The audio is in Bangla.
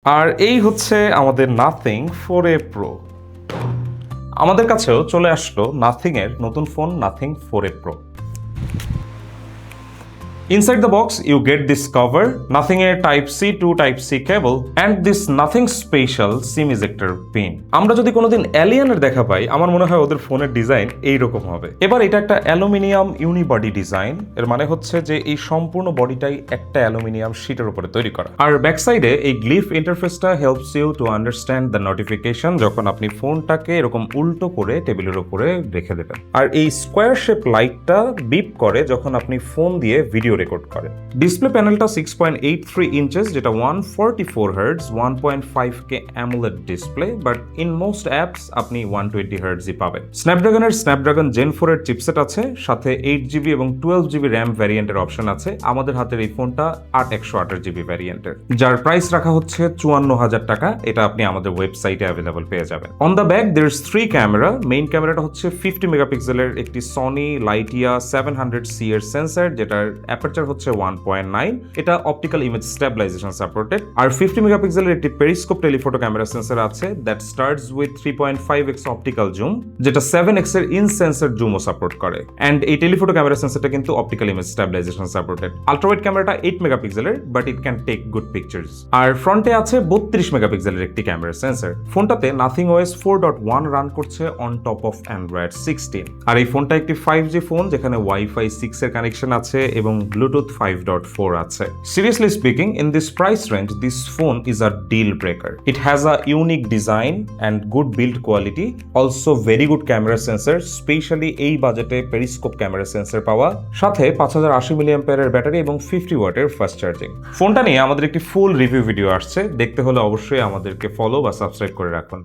আর এই হচ্ছে আমাদের নাথিং 4A Pro। আমাদের কাছেও চলে আসলো নাথিং এর নতুন phone nothing 4A Pro। Inside the box, you get this cover, Nothing a Type-C to Type-C cable, and this nothing special SIM ejector pin. আমরা যদি কোনোদিন এলিয়েনের দেখা পাই, আমার মনে হয় ওদের ফোনের ডিজাইন এইরকম হবে। এবার এটা একটা অ্যালুমিনিয়াম ইউনিবডি ডিজাইন, এর মানে হচ্ছে যে এই সম্পূর্ণ বডিটাই একটা অ্যালুমিনিয়াম শীটের উপরে তৈরি করা। আর ব্যাক সাইডে এই গ্লিফ ইন্টারফেসটা helps you to understand the notification যখন আপনি ফোনটাকে এরকম উল্টো করে টেবিলের উপরে রেখে দেবেন। আর এই স্কোয়ার শেপ লাইটটা বিপ করে যখন আপনি ফোন দিয়ে ভিডিও রেকর্ড করে। ডিসপ্লে প্যানেলটা 6.83 ইঞ্চেস, যেটা 144 hertz 1.5K AMOLED display, but in most apps আপনি 120 হার্টজই পাবেন। স্ন্যাপড্রাগন জেন 4 এর চিপসেট আছে, সাথে 8GB এবং 12GB র্যাম ভ্যারিয়েন্টের অপশন আছে। আমাদের হাতের এই ফোনটা 128GB ভ্যারিয়েন্টের, যার প্রাইস রাখা হচ্ছে 54,000 টাকা। এটা আপনি আমাদের ওয়েবসাইটে অ্যাভেলেবল পেয়ে যাবেন। On the back there is 3 camera. Main ক্যামেরাটা হচ্ছে 50 মেগাপিক্সেলের একটি সনি লাইটিয়া 700C এর সেন্সর, যেটার অ্যাপারচার হচ্ছে 1.9। এটা অপটিক্যাল ইমেজ স্টেবিলাইজেশন সাপোর্টেড। আর 50 মেগাপিক্সেলের একটি পেরিস্কোপ টেলিফোটো ক্যামেরা সেন্সর আছে, that starts with 3.5x optical zoom, যেটা 7x এর ইন সেন্সর জুমও সাপোর্ট করে। অ্যান্ড এই টেলিফোটো ক্যামেরা সেন্সরটা কিন্তু optical image stabilization supported. Ultrawide ক্যামেরাটা 8 মেগাপিক্সেলের, but it can take good pictures. আর ফ্রন্টে আছে 32 মেগাপিক্সেলের একটি ক্যামেরা সেন্সর। ফোনটাতে নাথিং OS 4.1 রান করছে অন টপ অফ অ্যান্ড্রয়েড 16। আর এই ফোনটা একটি 5G ফোন, যেখানে ওয়াইফাই 6 এর কানেকশন আছে এবং ব্লুটুথ 5.4 আছে। Seriously speaking, in this price range, this phone is a deal breaker. It has a unique design and good build quality. Also very good camera sensor, especially এই বাজেটে পেরিস্কোপ ক্যামেরা সেন্সর পাওয়া, সাথে 5080 mAh এর ব্যাটারি এবং 50 ওয়াটের ফাস্ট চার্জিং। ফোনটা নিয়ে আমাদের একটি ফুল রিভিউ ভিডিও আসছে, দেখতে হলে অবশ্যই আমাদেরকে ফলো বা সাবস্ক্রাইব করে রাখুন।